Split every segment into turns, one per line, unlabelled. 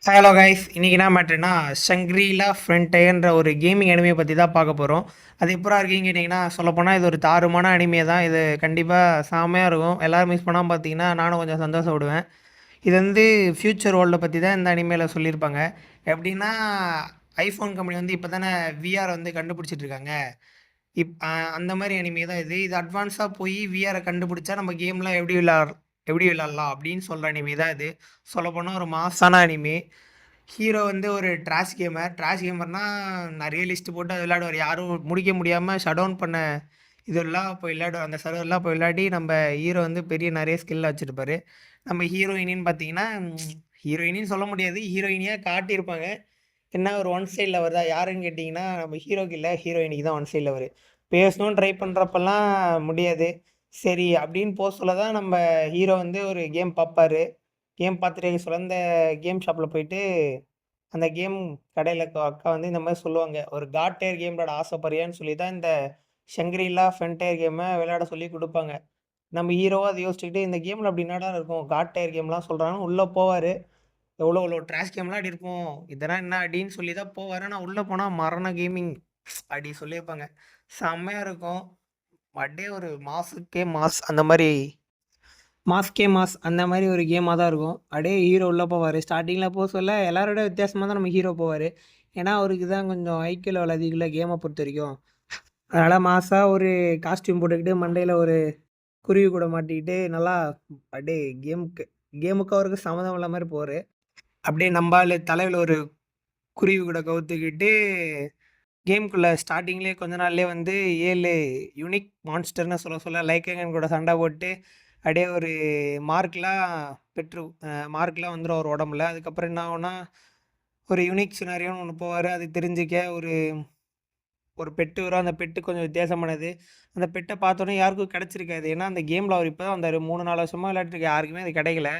Hello guys, இன்னைக்கு என்ன மேட்ருன்னா ஷங்க்ரீலா ஃப்ரண்டயர்ன்ற ஒரு கேமிங் அனிமையை பற்றி தான் பார்க்க போகிறோம். அது எப்படா இருக்கீங்க கேட்டிங்கன்னா, சொல்லப்போனால் இது ஒரு தாறுமான அனிமே தான். இது கண்டிப்பாக செம்மையாக இருக்கும். எல்லோரும் மிஸ் பண்ணாமல் பார்த்தீங்கன்னா நானும் கொஞ்சம் சந்தோஷப்படுவேன். இது வந்து ஃப்யூச்சர் வேர்ல்டை பற்றி தான் இந்த அனிமையில் சொல்லியிருப்பாங்க. எப்படின்னா, ஐஃபோன் கம்பெனி வந்து இப்போ தானே விஆர் வந்து கண்டுபிடிச்சிட்டு இருக்காங்க. அந்த மாதிரி அனிமே தான் இது. இது அட்வான்ஸாக போய் விஆரை கண்டுபிடிச்சா நம்ம கேம்லாம் எப்படி விளாட்லாம் அப்படின்னு சொல்கிற அனிமே தான் இது. சொல்லப்போனால் ஒரு மாசான அனிமே. ஹீரோ வந்து ஒரு ட்ராஷ் கேமர்னால் நிறைய லிஸ்ட்டு போட்டு அது விளையாடுவார். யாரும் முடிக்க முடியாமல் ஷட் டவுன் பண்ண இதெல்லாம் போய் விளையாடுவார். அந்த சர்வர்லாம் போய் விளையாடி நம்ம ஹீரோ வந்து பெரிய நிறைய ஸ்கில்ல வச்சுருப்பாரு. நம்ம ஹீரோயினின்னு பார்த்தீங்கன்னா, ஹீரோயினின்னு சொல்ல முடியாது, ஹீரோயினியாக காட்டியிருப்பாங்க. என்ன ஒரு ஒன் சைட் லவர் தான். யாருன்னு கேட்டிங்கன்னா, நம்ம ஹீரோக்கு இல்ல, ஹீரோயினிக்கு தான் ஒன் சைட் லவரு. பேசணும்னு ட்ரை பண்ணுறப்பலாம் முடியாது. சரி அப்படின்னு சொல்ல தான் நம்ம ஹீரோ வந்து ஒரு கேம் பார்ப்பாரு. கேம் பார்த்துட்டு சொல்ல இந்த கேம் ஷாப்பில் போயிட்டு அந்த கேம் கடையில அக்கா வந்து இந்த மாரி சொல்லுவாங்க. ஒரு காட் டயர் கேம் விளையாட ஆசைப்படுறியான்னு சொல்லி தான் இந்த ஷங்க்ரிலா ஃப்ரண்டயர் கேம விளையாட சொல்லி குடுப்பாங்க. நம்ம ஹீரோவா அத யோசிச்சுக்கிட்டு இந்த கேம்ல அப்படி என்னடா இருக்கும்? காட் டயர் கேம்லாம் சொல்றாங்கன்னு உள்ள போவாரு. எவ்வளோ எவ்வளோ ட்ராஷ் கேம்லாம் ஆடிருப்போம். இதெல்லாம் என்ன அடின்னு சொல்லி தான் போவாரு. ஆனா உள்ள போனா மரண கேமிங் அப்படி சொல்லியிருப்பாங்க. செம்மையா இருக்கும். அப்படியே ஒரு மாஸுக்கே மாஸ் அந்த மாரி மாஸ் அந்த மாரி ஒரு கேமா தான் இருக்கும். அப்படியே ஹீரோ உள்ள போவாரு. ஸ்டார்ட்டிங்கில சொல்ல எல்லாரோட வித்தியாசமா தான் நம்ம ஹீரோ போவாரு. ஏன்னா, அவருக்கு தான் கொஞ்சம் ஐக்யூ லெவல் அதிகம்ல கேம பொறுத்தவரைக்கும். அதனால மாஸா ஒரு காஸ்டியூம் போட்டுக்கிட்டு மண்டையில ஒரு குருவி கூட மாட்டிக்கிட்டு நல்லா அப்படியே கேமுக்கும் அவருக்கும் சம்மந்தம் இல்லாத மாரி போவாரு. அப்படியே நம்பாளு தலையில ஒரு குருவி கூட கவுத்துக்கிட்டு கேம்குள்ள ஸ்டார்ட்டிங்லேயே கொஞ்ச நாள்லயே வந்து 7 யூனிக் மான்ஸ்டர்ன்னு சொல்ல லைக்கேகன் கூட சண்டை போட்டு அப்படியே ஒரு மார்க்லாம் பெற்று மார்க்லாம் வந்துரும் அவர் உடம்புல. அதுக்கப்புறம் என்ன ஆகும்னா, ஒரு யூனிக் சினாரியோன்னு ஒண்ணு போவாரு. அது தெரிஞ்சுக்க ஒரு ஒரு பெட்டு வரும். அந்த பெட்டு கொஞ்சம் வித்தியாசமானது. அந்த பெட்ட பார்த்தோனே யாருக்கும் கிடைச்சிருக்காது. ஏன்னா, அந்த கேம்ல அவர் இப்ப தான் வந்தாரு. 3, 4 வருஷமா விளையாடிட்டு யாருக்குமே அது கிடைக்கல.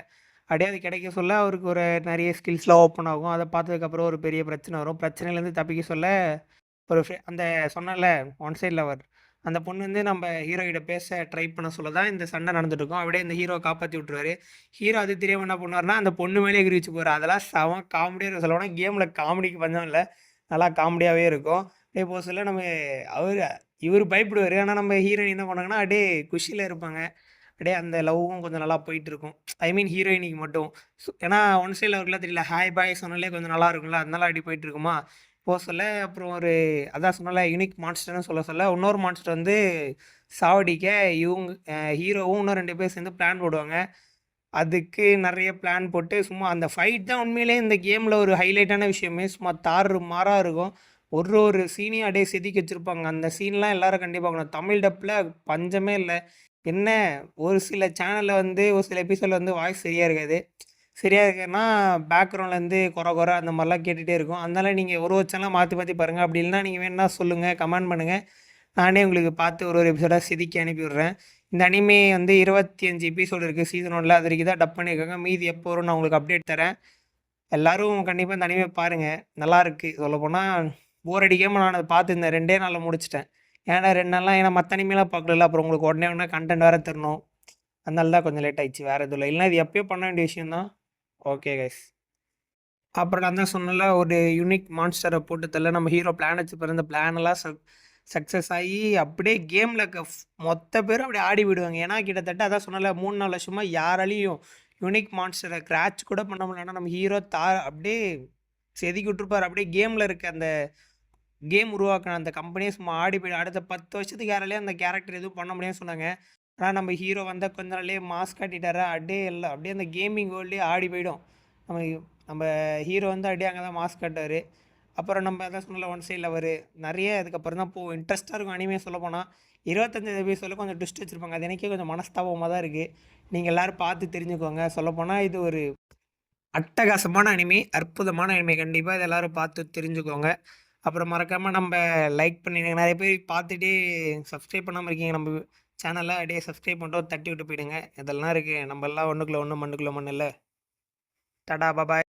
அப்படியே அது கிடைக்க சொல்ல அவருக்கு ஒரு நெறைய ஸ்கில்ஸ்லாம் ஓப்பன் ஆகும். அத பார்த்ததுக்கப்புறம் ஒரு பெரிய பிரச்சனை வரும். பிரச்சனையிலேருந்து தப்பிக்க சொல்ல ஒரு அந்த சொன்னேன்ல ஒன் சைட் லவர். அந்த பொண்ணு வந்து நம்ம ஹீரோ கிட்ட பேச ட்ரை பண்ண சொல்ல தான் இந்த சண்டை நடந்துட்டு இருக்கும். அப்படியே இந்த ஹீரோவ காப்பாத்தி விட்டுருவாரு. ஹீரோ அது தெரியாம என்ன பண்ணுவாருன்னா, அந்த பொண்ணு மேலேயே எகிறி வச்சு போவாரு. அதெல்லாம் செம காமெடியா இருக்கும். சொல்லப்போனா கேம்ல காமெடிக்கு பஞ்சம் இல்ல. நல்லா காமெடியாவே இருக்கும். அப்படியே சொல்ல நம்ம அவரு இவரு பயப்படுவாரு. ஆனா நம்ம ஹீரோயின் என்ன பண்ணாங்கன்னா, அப்படியே குஷியில இருப்பாங்க. அப்படியே அந்த லவ்வும் கொஞ்சம் நல்லா போயிட்டுருக்கும். ஐ மீன் ஹீரோயினிக்கு மட்டும். ஏன்னா ஒன் சைட் லவர்க்குலாம் தெரியல. ஹாய், பாய் சொன்னாலே கொஞ்சம் நல்லா இருக்கும்ல. அதனால அப்படி போயிட்டுருக்குமா, சொல்ல அப்புறம் ஒரு அதான் சொன்னேன்ல யூனிக் மான்ஸ்டர்ன்னு சொல்ல இன்னொரு மான்ஸ்டர் வந்து சாவடிக்க இவங்க ஹீரோவும் இன்னும் 2 பேர் சேர்ந்து பிளான் போடுவாங்க. அதுக்கு நெறைய பிளான் போட்டு சும்மா அந்த ஃபைட் தான் உண்மையிலேயே இந்த கேம்ல ஒரு ஹைலைட்டான விஷயமே. சும்மா தாறுமாறா இருக்கும். ஒரு சீனையும் அப்படியே செதுக்கி வச்சிருப்பாங்க. அந்த சீன்லாம் எல்லாரும் கண்டிப்பா பார்க்கணும். தமிழ் டப்ல பஞ்சமே இல்ல. என்ன ஒரு சில சேனல்ல வந்து ஒரு சில எபிசோட்ல வந்து வாய்ஸ் சரியா இருக்காது. சரியா இருக்குன்னா பேக்ரவுண்ட்லேருந்து கொர அந்த மாரிலாம் கேட்டுட்டே இருக்கும். அதனால நீங்க ஒரு சேனலா மாத்தி பாருங்க. அப்படி இல்லன்னா நீங்க வேணுனா சொல்லுங்க, கமெண்ட் பண்ணுங்க. நானே உங்களுக்கு பார்த்து ஒரு எபிசோடா செதுக்கி அனுப்பி விடுறேன். இந்த அனிமே வந்து 25 எபிசோடு இருக்கு. சீசன் 1ல அது வரைக்கும் தான் டப் பண்ணியிருக்காங்க. மீதி எப்போ வரும்னு நான் உங்களுக்கு அப்டேட் தரேன். எல்லாரும் கண்டிப்பா இந்த அனிமே பாருங்க. நல்லாருக்கு. சொல்லப்போனா போர் அடிக்காம நான் அத பார்த்து இந்த 2டே நாள்ல முடிச்சுட்டேன். ஏன்னா 2 நாள்லாம் ஏன்னா மத்த அனிமேலாம் பார்க்கலல்ல. அப்புறம் உங்களுக்கு உடனே கன்டென்ட் வேற தரணும். அதனால தான் கொஞ்சம் லேட் ஆயிடுச்சு. வேற எதுவும் இல்ல. இல்லன்னா இது எப்பயோ பண்ண வேண்டிய விஷயம் தான். Okay guys. அப்புறம் நான் தான் சொன்னேன்ல, ஒரு யூனிக் மான்ஸ்டர போட்டு தள்ள நம்ம ஹீரோ பிளான் வச்சுப்பாரு. அந்த பிளான்லாம் சக்ஸஸ் ஆகி அப்படியே கேம்ல மொத்த பேரும் அப்படியே ஆடி விடுவாங்க. ஏன்னா கிட்டத்தட்ட அதான் சொன்னேன்ல 3, 4 வருஷமா யாராலையும் யூனிக் மான்ஸ்டர கிராட்ச் கூட பண்ண முடியல. ஆனா நம்ம ஹீரோ அப்படியே செதுக்கி விட்டுருப்பாரு. அப்படியே கேம்ல இருக்க அந்த கேம் உருவாக்குன அந்த கம்பெனியே சும்மா ஆடி போய் அடுத்த 10 வருஷத்துக்கு யாராலையும் அந்த கேரக்டர் எதுவும் பண்ண முடியாதுன்னு சொன்னாங்க. ஆனா நம்ம ஹீரோ வந்த கொஞ்ச நாள்லயே மாஸ் காட்டிட்டாரா, அப்படியே அந்த கேமிங் வேர்ல்டே ஆடி போயிடும். நம்ம நம்ம ஹீரோ வந்து அப்படியே அங்கே தான் மாஸ் காட்டுவார். அப்புறம் நம்ம அதான் சொன்னல ஒன் சைடில் அவர் நிறைய அதுக்கப்புறம் தான் இன்ட்ரெஸ்ட்டாக இருக்கும் அனிமே சொல்லப்போனால். 25 எபிசோடில் கொஞ்சம் ட்விஸ்ட் வச்சுருப்பாங்க. அது எனக்கே கொஞ்சம் மனஸ்தாபமாக தான் இருக்குது. நீங்கள் எல்லோரும் பார்த்து தெரிஞ்சுக்கோங்க. சொல்லப்போனால் இது ஒரு அட்டகாசமான அனிமே, அற்புதமான அனிமே. கண்டிப்பாக இது எல்லோரும் பார்த்து தெரிஞ்சுக்கோங்க. அப்புறம் மறக்காமல் நம்ம லைக் பண்ணிடுங்க. நிறைய பேர் பார்த்துட்டே சப்ஸ்கிரைப் பண்ணாமல் இருக்கீங்க. நம்ம சேனலை அப்படியே சப்ஸ்கிரைப் பண்ணிட்டு தட்டி விட்டு போயிடுங்க. இதெல்லாம் இருக்குது. நம்ம எல்லாம் ஒன்றுக்குள்ள ஒன்று மண்ணுக்குள்ள மண்ணு இல்லை. டாடா பாபாய்.